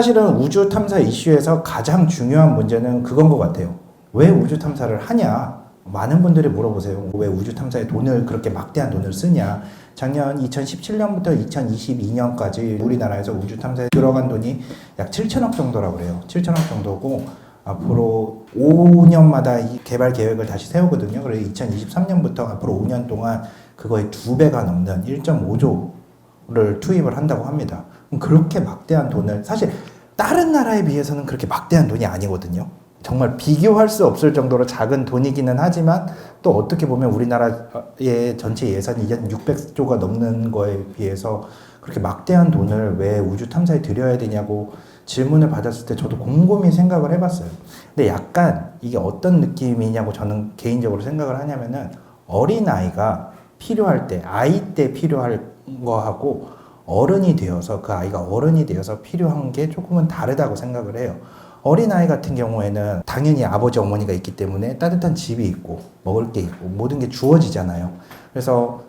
사실은 우주 탐사 이슈에서 가장 중요한 문제는 그건 것 같아요. 왜 우주 탐사를 하냐? 많은 분들이 물어보세요. 왜 우주 탐사에 돈을 그렇게 막대한 돈을 쓰냐? 작년 2017년부터 2022년까지 우리나라에서 우주 탐사에 들어간 돈이 약 7천억 정도라고 그래요. 7천억 정도고 앞으로 5년마다 이 개발 계획을 다시 세우거든요. 그래서 2023년부터 앞으로 5년 동안 그거의 2배가 넘는 1.5조를 투입을 한다고 합니다. 그렇게 막대한 돈을 사실 다른 나라에 비해서는 그렇게 막대한 돈이 아니거든요. 정말 비교할 수 없을 정도로 작은 돈이기는 하지만 또 어떻게 보면 우리나라의 전체 예산이 600조가 넘는 거에 비해서 그렇게 막대한 돈을 왜 우주 탐사에 들여야 되냐고 질문을 받았을 때 저도 곰곰이 생각을 해봤어요. 근데 약간 이게 어떤 느낌이냐고 저는 개인적으로 생각을 하냐면은 어린아이가 필요할 때, 아이 때 필요할 거하고 어른이 되어서 그 아이가 어른이 되어서 필요한 게 조금은 다르다고 생각을 해요. 어린아이 같은 경우에는 당연히 아버지 어머니가 있기 때문에 따뜻한 집이 있고 먹을 게 있고 모든 게 주어지잖아요. 그래서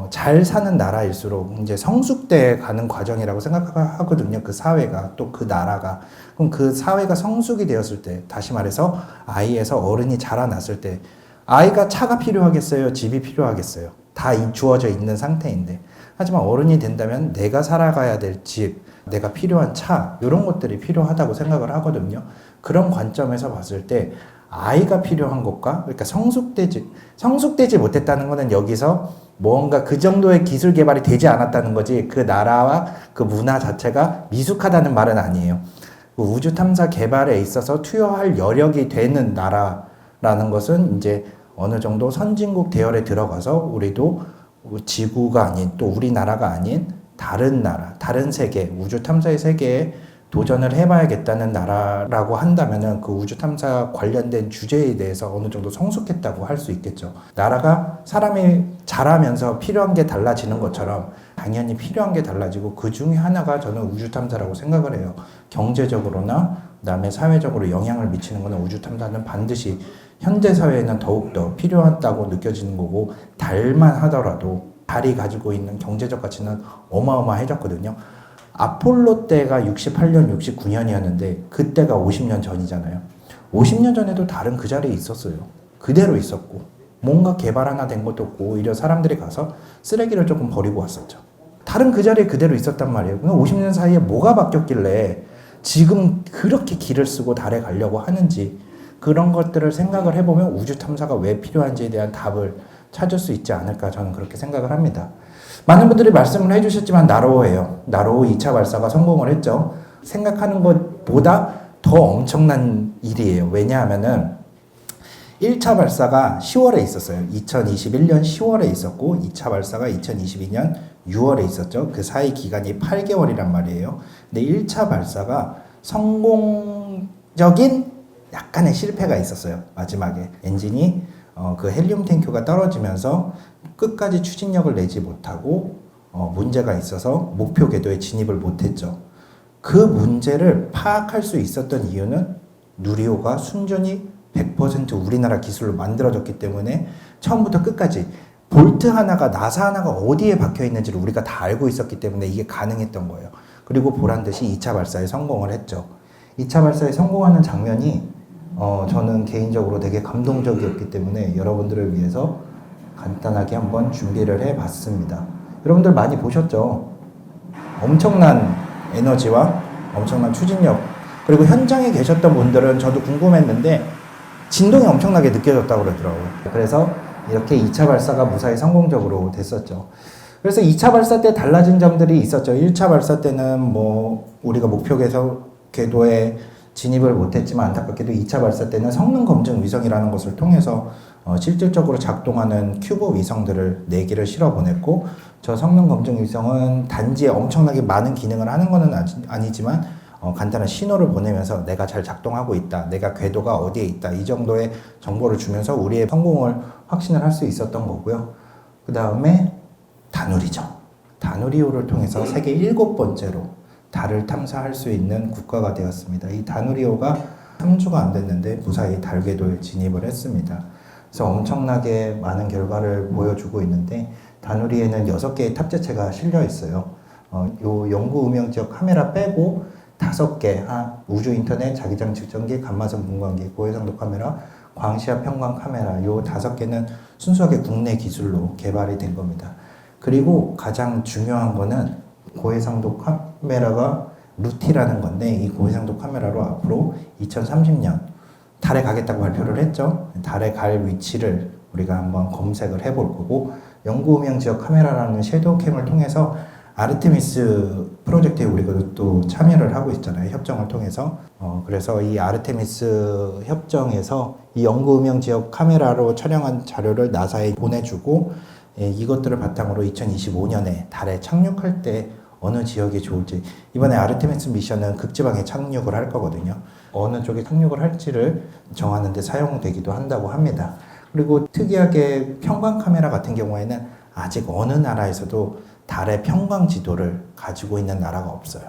잘 사는 나라일수록 이제 성숙돼 가는 과정이라고 생각하거든요. 그 사회가 또 그 나라가. 그럼 그 사회가 성숙이 되었을 때, 다시 말해서 아이에서 어른이 자라났을 때 아이가 차가 필요하겠어요? 집이 필요하겠어요? 다 주어져 있는 상태인데. 하지만 어른이 된다면 내가 살아가야 될 집, 내가 필요한 차, 이런 것들이 필요하다고 생각을 하거든요. 그런 관점에서 봤을 때 아이가 필요한 것과, 그러니까 성숙되지 못했다는 것은 여기서 뭔가 그 정도의 기술 개발이 되지 않았다는 거지, 그 나라와 그 문화 자체가 미숙하다는 말은 아니에요. 그 우주 탐사 개발에 있어서 투여할 여력이 되는 나라라는 것은 이제 어느 정도 선진국 대열에 들어가서 우리도 지구가 아닌, 또 우리나라가 아닌 다른 나라, 다른 세계, 우주 탐사의 세계에 도전을 해봐야겠다는 나라라고 한다면은 그 우주 탐사 관련된 주제에 대해서 어느 정도 성숙했다고 할 수 있겠죠. 나라가 사람이 자라면서 필요한 게 달라지는 것처럼 당연히 필요한 게 달라지고 그 중에 하나가 저는 우주 탐사라고 생각을 해요. 경제적으로나 그다음에 사회적으로 영향을 미치는 거는 우주 탐사는 반드시 현대 사회에는 더욱더 필요하다고 느껴지는 거고, 달만 하더라도 달이 가지고 있는 경제적 가치는 어마어마해졌거든요. 아폴로 때가 68년, 69년이었는데 그때가 50년 전이잖아요. 50년 전에도 달은 그 자리에 있었어요. 그대로 있었고 뭔가 개발 하나 된 것도 없고 오히려 사람들이 가서 쓰레기를 조금 버리고 왔었죠. 달은 그 자리에 그대로 있었단 말이에요. 50년 사이에 뭐가 바뀌었길래 지금 그렇게 길을 쓰고 달에 가려고 하는지, 그런 것들을 생각을 해보면 우주 탐사가 왜 필요한지에 대한 답을 찾을 수 있지 않을까, 저는 그렇게 생각을 합니다. 많은 분들이 말씀을 해주셨지만 나로호예요. 나로호 2차 발사가 성공을 했죠. 생각하는 것보다 더 엄청난 일이에요. 왜냐하면은 1차 발사가 10월에 있었어요. 2021년 10월에 있었고 2차 발사가 2022년 6월에 있었죠. 그 사이 기간이 8개월이란 말이에요. 근데 1차 발사가 성공적인 약간의 실패가 있었어요. 마지막에 엔진이 그 헬륨 탱크가 떨어지면서 끝까지 추진력을 내지 못하고 문제가 있어서 목표 궤도에 진입을 못했죠. 그 문제를 파악할 수 있었던 이유는 누리호가 순전히 100% 우리나라 기술로 만들어졌기 때문에 처음부터 끝까지 볼트 하나가, 나사 하나가 어디에 박혀 있는지를 우리가 다 알고 있었기 때문에 이게 가능했던 거예요. 그리고 보란듯이 2차 발사에 성공을 했죠. 2차 발사에 성공하는 장면이 저는 개인적으로 되게 감동적이었기 때문에 여러분들을 위해서 간단하게 한번 준비를 해봤습니다. 여러분들 많이 보셨죠? 엄청난 에너지와 엄청난 추진력, 그리고 현장에 계셨던 분들은 저도 궁금했는데 진동이 엄청나게 느껴졌다고 그러더라고요. 그래서 이렇게 2차 발사가 무사히 성공적으로 됐었죠. 그래서 2차 발사 때 달라진 점들이 있었죠. 1차 발사 때는 뭐 우리가 목표 궤도에 진입을 못했지만 안타깝게도 2차 발사 때는 성능 검증 위성이라는 것을 통해서 실질적으로 작동하는 큐브 위성들을 4개를 실어 보냈고, 저 성능 검증 위성은 단지 엄청나게 많은 기능을 하는 것은 아니지만 간단한 신호를 보내면서 내가 잘 작동하고 있다, 내가 궤도가 어디에 있다, 이 정도의 정보를 주면서 우리의 성공을 확신을 할 수 있었던 거고요. 그 다음에 다누리죠. 다누리호를 통해서 세계 7번째로 달을 탐사할 수 있는 국가가 되었습니다. 이 다누리호가 3주가 안 됐는데 무사히 달 궤도에 진입을 했습니다. 그래서 엄청나게 많은 결과를 보여주고 있는데, 다누리에는 6개의 탑재체가 실려 있어요. 요 영구 음영 지역 카메라 빼고 5개, 우주 인터넷, 자기장 측정기, 감마선 분광기, 고해상도 카메라, 광시압 평광 카메라, 요 5개는 순수하게 국내 기술로 개발이 된 겁니다. 그리고 가장 중요한 거는 고해상도 카메라가 루티라는 건데, 이 고해상도 카메라로 앞으로 2030년 달에 가겠다고 발표를 했죠. 달에 갈 위치를 우리가 한번 검색을 해볼 거고, 영구음영 지역 카메라라는 섀도우캠을 통해서 아르테미스 프로젝트에 우리가 또 참여를 하고 있잖아요. 협정을 통해서. 그래서 이 아르테미스 협정에서 이 영구음영 지역 카메라로 촬영한 자료를 나사에 보내주고, 이것들을 바탕으로 2025년에 달에 착륙할 때 어느 지역이 좋을지, 이번에 아르테미스 미션은 극지방에 착륙을 할 거거든요. 어느 쪽에 착륙을 할지를 정하는 데 사용되기도 한다고 합니다. 그리고 특이하게 평광 카메라 같은 경우에는 아직 어느 나라에서도 달의 평광 지도를 가지고 있는 나라가 없어요.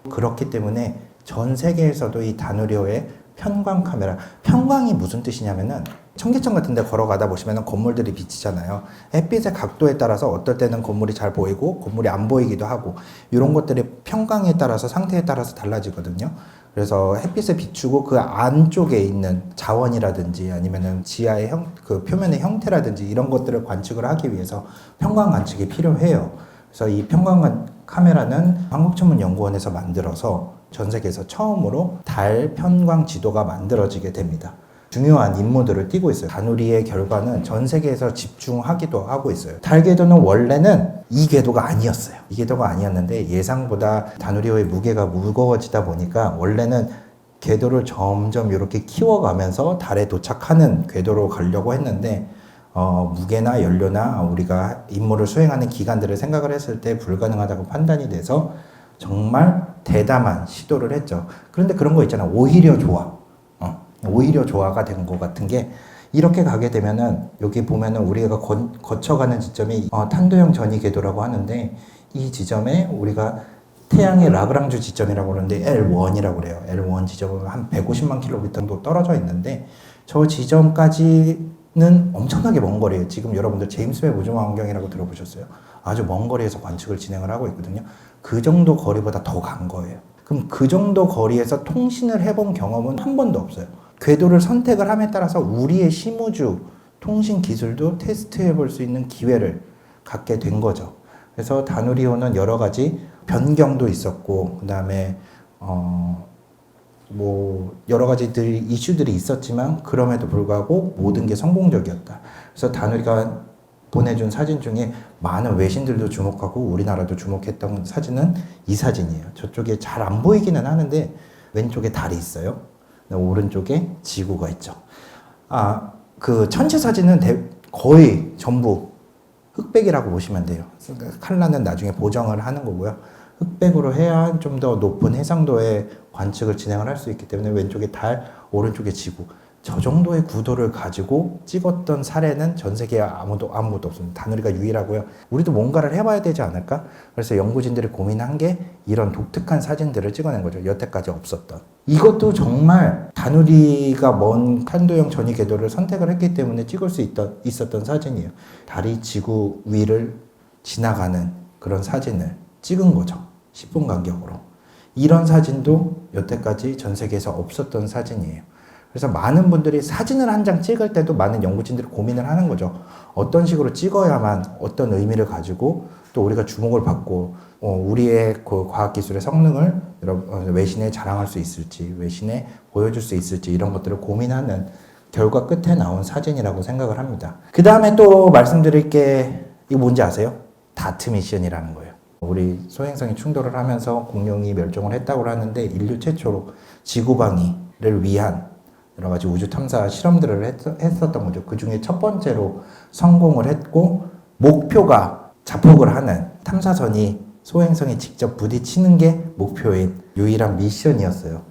그렇기 때문에 전 세계에서도 이 다누리호의 편광 카메라, 편광이 무슨 뜻이냐면은 청계천 같은 데 걸어가다 보시면 건물들이 비치잖아요. 햇빛의 각도에 따라서 어떨 때는 건물이 잘 보이고 건물이 안 보이기도 하고, 이런 것들이 평광에 따라서, 상태에 따라서 달라지거든요. 그래서 햇빛에 비추고 그 안쪽에 있는 자원이라든지 아니면은 지하의 그 표면의 형태라든지 이런 것들을 관측을 하기 위해서 평광 관측이 필요해요. 그래서 이 평광 카메라는 한국천문연구원에서 만들어서 전 세계에서 처음으로 달 편광 지도가 만들어지게 됩니다. 중요한 임무들을 띄고 있어요. 다누리의 결과는 전 세계에서 집중하기도 하고 있어요. 달 궤도는 원래는 이 궤도가 아니었어요. 이 궤도가 아니었는데 예상보다 다누리호의 무게가 무거워지다 보니까 원래는 궤도를 점점 이렇게 키워가면서 달에 도착하는 궤도로 가려고 했는데, 무게나 연료나 우리가 임무를 수행하는 기간들을 생각을 했을 때 불가능하다고 판단이 돼서 정말 대담한 시도를 했죠. 그런데 그런 거 있잖아. 오히려 좋아. 오히려 좋아가 된 것 같은 게, 이렇게 가게 되면은 여기 보면은 우리가 거쳐가는 지점이 탄도형 전이 궤도라고 하는데, 이 지점에 우리가 태양의 라그랑주 지점이라고 그러는데 L1이라고 그래요. L1 지점은 한 150만 킬로미터 정도 떨어져 있는데, 저 지점까지는 엄청나게 먼 거리예요. 지금 여러분들 제임스 웹 우주망원경이라고 들어보셨어요? 아주 먼 거리에서 관측을 진행을 하고 있거든요. 그 정도 거리보다 더 간 거예요. 그럼 그 정도 거리에서 통신을 해본 경험은 한 번도 없어요. 궤도를 선택을 함에 따라서 우리의 심우주 통신 기술도 테스트해 볼 수 있는 기회를 갖게 된 거죠. 그래서 다누리호는 여러 가지 변경도 있었고, 그 다음에 여러 가지 이슈들이 있었지만 그럼에도 불구하고 모든 게 성공적이었다. 그래서 다누리가 보내준 사진 중에 많은 외신들도 주목하고 우리나라도 주목했던 사진은 이 사진이에요. 저쪽에 잘 안 보이기는 하는데 왼쪽에 달이 있어요. 오른쪽에 지구가 있죠. 그 전체 사진은 거의 전부 흑백이라고 보시면 돼요. 컬러는 나중에 보정을 하는 거고요. 흑백으로 해야 좀 더 높은 해상도의 관측을 진행을 할 수 있기 때문에 왼쪽에 달, 오른쪽에 지구, 저 정도의 구도를 가지고 찍었던 사례는 전 세계에 아무도 없습니다. 다누리가 유일하고요. 우리도 뭔가를 해봐야 되지 않을까? 그래서 연구진들이 고민한 게 이런 독특한 사진들을 찍어낸 거죠. 여태까지 없었던. 이것도 정말 다누리가 먼 탄도형 전이 궤도를 선택을 했기 때문에 찍을 수 있었던 사진이에요. 달이 지구 위를 지나가는 그런 사진을 찍은 거죠. 10분 간격으로. 이런 사진도 여태까지 전 세계에서 없었던 사진이에요. 그래서 많은 분들이 사진을 한 장 찍을 때도 많은 연구진들이 고민을 하는 거죠. 어떤 식으로 찍어야만 어떤 의미를 가지고 또 우리가 주목을 받고 우리의 그 과학기술의 성능을 외신에 자랑할 수 있을지, 외신에 보여줄 수 있을지, 이런 것들을 고민하는 결과 끝에 나온 사진이라고 생각을 합니다. 그 다음에 또 말씀드릴 게, 이거 뭔지 아세요? 다트 미션이라는 거예요. 우리 소행성이 충돌을 하면서 공룡이 멸종을 했다고 하는데, 인류 최초로 지구방위를 위한 여러 가지 우주 탐사 실험들을 했었던 거죠. 그 중에 첫 번째로 성공을 했고, 목표가 자폭을 하는 탐사선이 소행성에 직접 부딪히는 게 목표인 유일한 미션이었어요.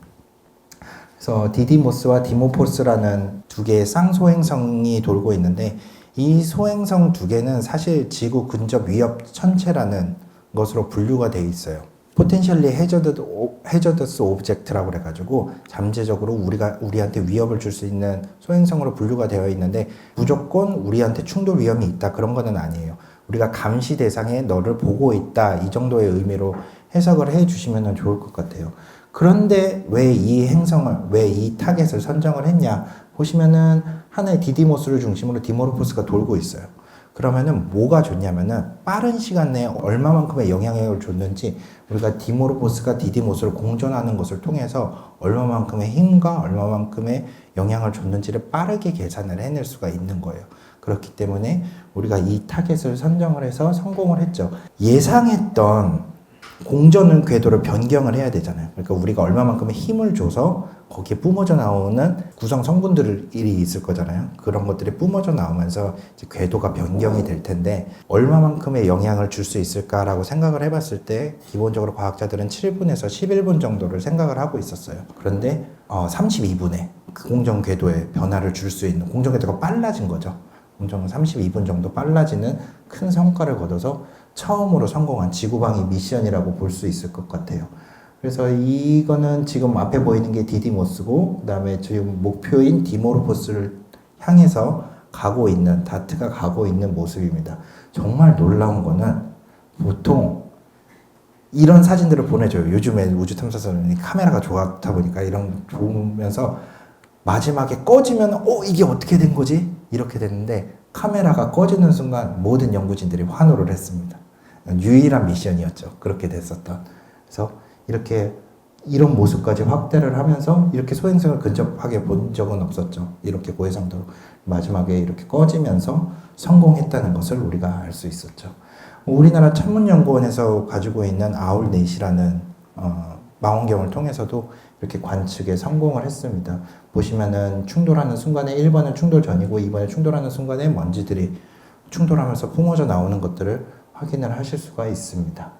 그래서 디디모스와 디모포스라는 두 개의 쌍소행성이 돌고 있는데, 이 소행성 두 개는 사실 지구 근접 위협 천체라는 것으로 분류가 되어 있어요. 포텐셜리 해저드스 오브젝트라고 그래가지고 잠재적으로 우리한테 위협을 줄 수 있는 소행성으로 분류가 되어 있는데, 무조건 우리한테 충돌 위험이 있다 그런 거는 아니에요. 우리가 감시 대상에 너를 보고 있다, 이 정도의 의미로 해석을 해 주시면 좋을 것 같아요. 그런데 왜 이 행성을, 왜 이 타겟을 선정을 했냐? 보시면은 하나의 디디모스를 중심으로 디모르포스가 돌고 있어요. 그러면은 뭐가 좋냐면은 빠른 시간 내에 얼마만큼의 영향력을 줬는지 우리가 디모르포스가 디디모스를 공존하는 것을 통해서 얼마만큼의 힘과 얼마만큼의 영향을 줬는지를 빠르게 계산을 해낼 수가 있는 거예요. 그렇기 때문에 우리가 이 타겟을 선정을 해서 성공을 했죠. 예상했던 공전은 궤도를 변경을 해야 되잖아요. 그러니까 우리가 얼마만큼의 힘을 줘서 거기에 뿜어져 나오는 구성 성분들이 있을 거잖아요. 그런 것들이 뿜어져 나오면서 이제 궤도가 변경이 될 텐데 얼마만큼의 영향을 줄 수 있을까라고 생각을 해봤을 때 기본적으로 과학자들은 7분에서 11분 정도를 생각을 하고 있었어요. 그런데 32분에 그 공전 궤도에 변화를 줄 수 있는 공전 궤도가 빨라진 거죠. 공전은 32분 정도 빨라지는 큰 성과를 거둬서 처음으로 성공한 지구방위 미션이라고 볼 수 있을 것 같아요. 그래서 이거는 지금 앞에 보이는 게 디디모스고 그다음에 지금 목표인 디모르포스를 향해서 가고 있는 다트가 가고 있는 모습입니다. 정말 놀라운 거는 보통 이런 사진들을 보내줘요. 요즘에 우주탐사선이 카메라가 좋다 보니까 이런 보면서 마지막에 꺼지면 이게 어떻게 된 거지? 이렇게 됐는데 카메라가 꺼지는 순간 모든 연구진들이 환호를 했습니다. 유일한 미션이었죠. 그렇게 됐었던. 그래서 이런 모습까지 확대를 하면서 이렇게 소행성을 근접하게 본 적은 없었죠. 이렇게 고해상도로 마지막에 이렇게 꺼지면서 성공했다는 것을 우리가 알 수 있었죠. 우리나라 천문연구원에서 가지고 있는 아울넷이라는 망원경을 통해서도 이렇게 관측에 성공을 했습니다. 보시면은 충돌하는 순간에 1번은 충돌 전이고 2번에 충돌하는 순간에 먼지들이 충돌하면서 뿜어져 나오는 것들을 확인을 하실 수가 있습니다.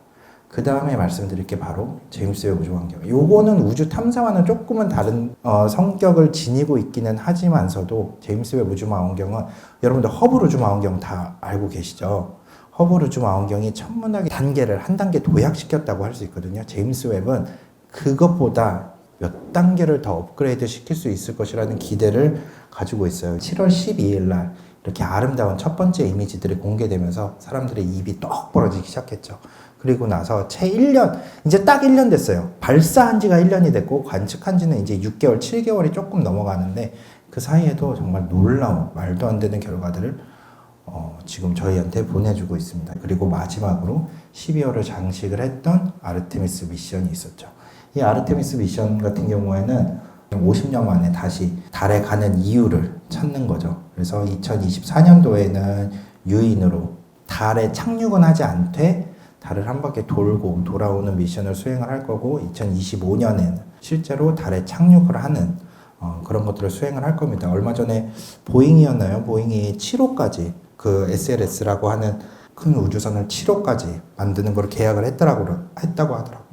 그 다음에 말씀드릴 게 바로 제임스 웹 우주망원경. 요거는 우주 탐사와는 조금은 다른 성격을 지니고 있기는 하지만서도 제임스 웹 우주망원경은 여러분들 허블 우주망원경 다 알고 계시죠? 허블 우주망원경이 천문학의 단계를 한 단계 도약시켰다고 할 수 있거든요. 제임스 웹은 그것보다 몇 단계를 더 업그레이드 시킬 수 있을 것이라는 기대를 가지고 있어요. 7월 12일 날 이렇게 아름다운 첫 번째 이미지들이 공개되면서 사람들의 입이 떡 벌어지기 시작했죠. 그리고 나서 채 1년, 이제 딱 1년 됐어요. 발사한 지가 1년이 됐고 관측한 지는 이제 6개월, 7개월이 조금 넘어가는데 그 사이에도 정말 놀라운 말도 안 되는 결과들을 지금 저희한테 보내주고 있습니다. 그리고 마지막으로 12월을 장식을 했던 아르테미스 미션이 있었죠. 이 아르테미스 미션 같은 경우에는 50년 만에 다시 달에 가는 이유를 찾는 거죠. 그래서 2024년도에는 유인으로 달에 착륙은 하지 않되 달을 한 바퀴 돌고 돌아오는 미션을 수행을 할 거고 2025년에는 실제로 달에 착륙을 하는 그런 것들을 수행을 할 겁니다. 얼마 전에 보잉이었나요? 보잉이 7호까지 그 SLS라고 하는 큰 우주선을 7호까지 만드는 걸 계약을 했다고 하더라고요.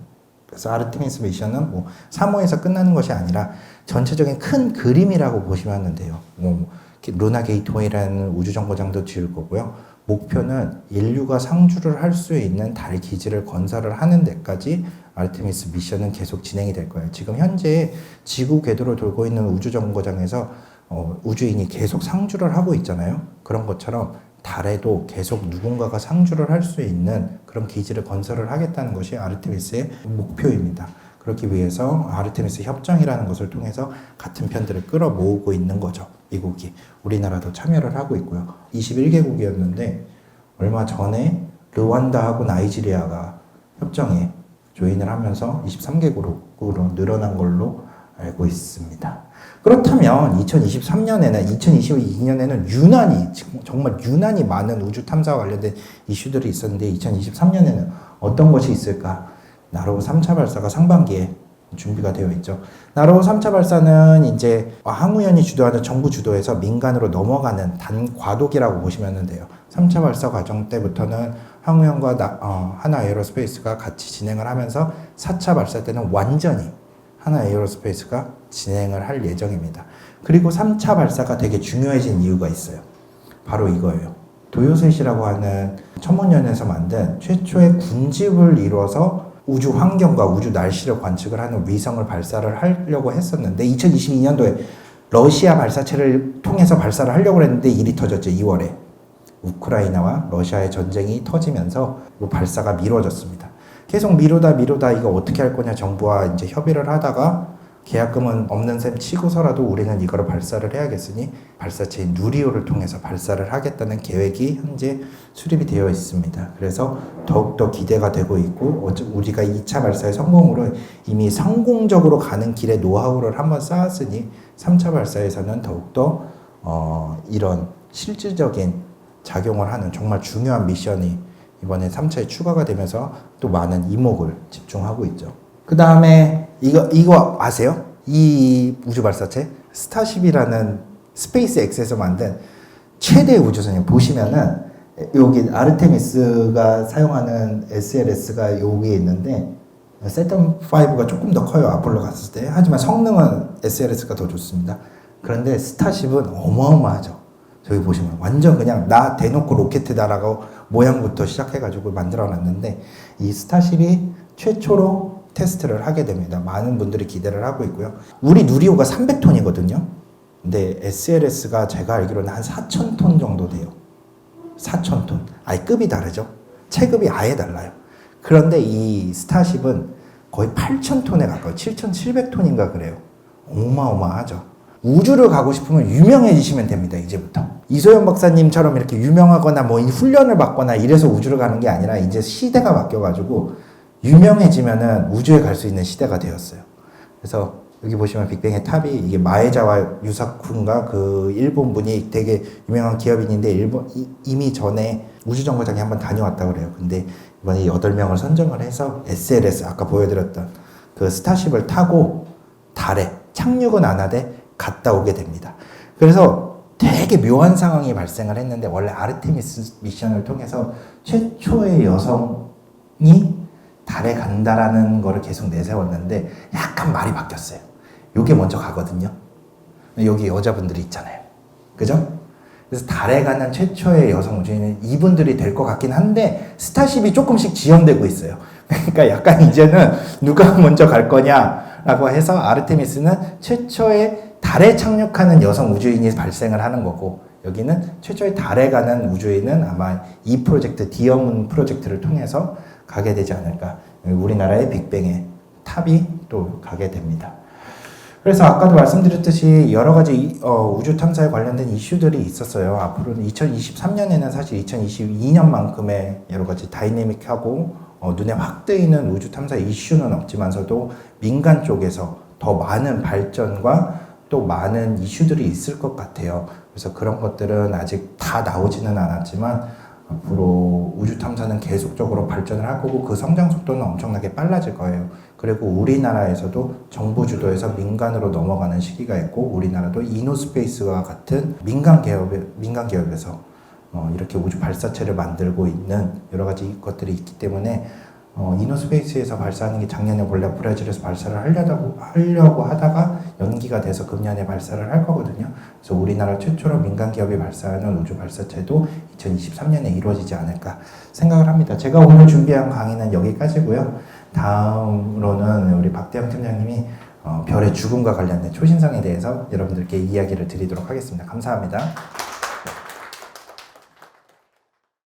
그래서 아르테미스 미션은 뭐 3호에서 끝나는 것이 아니라 전체적인 큰 그림이라고 보시면 돼요. 루나 게이트웨이라는 우주정거장도 지을 거고요. 목표는 인류가 상주를 할 수 있는 달 기지를 건설을 하는 데까지 아르테미스 미션은 계속 진행이 될 거예요. 지금 현재 지구 궤도를 돌고 있는 우주정거장에서 우주인이 계속 상주를 하고 있잖아요. 그런 것처럼 달에도 계속 누군가가 상주를 할 수 있는 그런 기지를 건설을 하겠다는 것이 아르테미스의 목표입니다. 그렇기 위해서 아르테미스 협정이라는 것을 통해서 같은 편들을 끌어모으고 있는 거죠. 미국이. 우리나라도 참여를 하고 있고요. 21개국이었는데 얼마 전에 르완다하고 나이지리아가 협정에 조인을 하면서 23개국으로 늘어난 걸로 알고 있습니다. 그렇다면 2023년에는 2022년에는 유난히 정말 유난히 많은 우주 탐사와 관련된 이슈들이 있었는데 2023년에는 어떤 것이 있을까? 나로호 3차 발사가 상반기에 준비가 되어 있죠. 나로호 3차 발사는 이제 항우연이 주도하는 정부 주도에서 민간으로 넘어가는 단과도기라고 보시면 돼요. 3차 발사 과정 때부터는 항우연과 하나에어로스페이스가 같이 진행을 하면서 4차 발사 때는 완전히 하나에어로스페이스가 진행을 할 예정입니다. 그리고 3차 발사가 되게 중요해진 이유가 있어요. 바로 이거예요. 도요셋이라고 하는 천문연에서 만든 최초의 군집을 이뤄서 우주 환경과 우주 날씨를 관측을 하는 위성을 발사를 하려고 했었는데 2022년도에 러시아 발사체를 통해서 발사를 하려고 했는데 일이 터졌죠. 2월에 우크라이나와 러시아의 전쟁이 터지면서 발사가 미뤄졌습니다. 계속 미루다 이거 어떻게 할 거냐 정부와 이제 협의를 하다가 계약금은 없는 셈 치고서라도 우리는 이거를 발사를 해야겠으니 발사체인 누리호를 통해서 발사를 하겠다는 계획이 현재 수립이 되어 있습니다. 그래서 더욱더 기대가 되고 있고 우리가 2차 발사의 성공으로 이미 성공적으로 가는 길에 노하우를 한번 쌓았으니 3차 발사에서는 더욱더 이런 실질적인 작용을 하는 정말 중요한 미션이 이번에 3차에 추가가 되면서 또 많은 이목을 집중하고 있죠. 그 다음에 이거 아세요? 이 우주 발사체 스타쉽이라는 스페이스 X에서 만든 최대 우주선이에요. 보시면은 여기 아르테미스가 사용하는 SLS가 여기에 있는데 세턴 5가 조금 더 커요. 아폴로 갔을 때. 하지만 성능은 SLS가 더 좋습니다. 그런데 스타쉽은 어마어마하죠. 저기 보시면 완전 그냥 나 대놓고 로켓에다라고 모양부터 시작해가지고 만들어놨는데 이 스타쉽이 최초로 테스트를 하게 됩니다. 많은 분들이 기대를 하고 있고요. 우리 누리호가 300톤이거든요. 근데 SLS가 제가 알기로는 한 4,000톤 정도 돼요. 4,000톤. 아예 급이 다르죠. 체급이 아예 달라요. 그런데 이 스타쉽은 거의 8,000톤에 가까워요. 7,700톤인가 그래요. 어마어마하죠. 우주를 가고 싶으면 유명해지시면 됩니다. 이제부터. 이소연 박사님처럼 이렇게 유명하거나 뭐 훈련을 받거나 이래서 우주를 가는 게 아니라 이제 시대가 바뀌어가지고 유명해지면은 우주에 갈 수 있는 시대가 되었어요. 그래서 여기 보시면 빅뱅의 탑이 이게 마에자와 유사쿠인가 그 일본 분이 되게 유명한 기업인인데 이미 전에 우주정거장에 한번 다녀왔다고 그래요. 근데 이번에 8명을 선정을 해서 SLS 아까 보여드렸던 그 스타쉽을 타고 달에 착륙은 안 하되 갔다 오게 됩니다. 그래서 되게 묘한 상황이 발생을 했는데 원래 아르테미스 미션을 통해서 최초의 여성이 달에 간다라는 거를 계속 내세웠는데 약간 말이 바뀌었어요. 요게 먼저 가거든요. 여기 여자분들이 있잖아요. 그죠? 그래서 달에 가는 최초의 여성 우주인은 이분들이 될 것 같긴 한데 스타쉽이 조금씩 지연되고 있어요. 그러니까 약간 이제는 누가 먼저 갈 거냐라고 해서 아르테미스는 최초의 달에 착륙하는 여성 우주인이 발생을 하는 거고 여기는 최초의 달에 가는 우주인은 아마 이 프로젝트 디어문 프로젝트를 통해서 가게 되지 않을까. 우리나라의 빅뱅의 탑이 또 가게 됩니다. 그래서 아까도 말씀드렸듯이 여러 가지 우주 탐사에 관련된 이슈들이 있었어요. 앞으로는 2023년에는 사실 2022년만큼의 여러 가지 다이내믹하고 눈에 확 뜨이는 우주 탐사 이슈는 없지만서도 민간 쪽에서 더 많은 발전과 또 많은 이슈들이 있을 것 같아요. 그래서 그런 것들은 아직 다 나오지는 않았지만 앞으로 우주 탐사는 계속적으로 발전을 할 거고 그 성장 속도는 엄청나게 빨라질 거예요. 그리고 우리나라에서도 정부 주도에서 민간으로 넘어가는 시기가 있고 우리나라도 이노스페이스와 같은 민간 기업에서 이렇게 우주 발사체를 만들고 있는 여러 가지 것들이 있기 때문에 이노스페이스에서 발사하는 게 작년에 원래 브라질에서 발사를 하려고 하다가 연기가 돼서 금년에 발사를 할 거거든요. 그래서 우리나라 최초로 민간 기업이 발사하는 우주 발사체도 2023년에 이루어지지 않을까 생각을 합니다. 제가 오늘 준비한 강의는 여기까지고요. 다음으로는 우리 박대영 팀장님이 별의 죽음과 관련된 초신성에 대해서 여러분들께 이야기를 드리도록 하겠습니다. 감사합니다.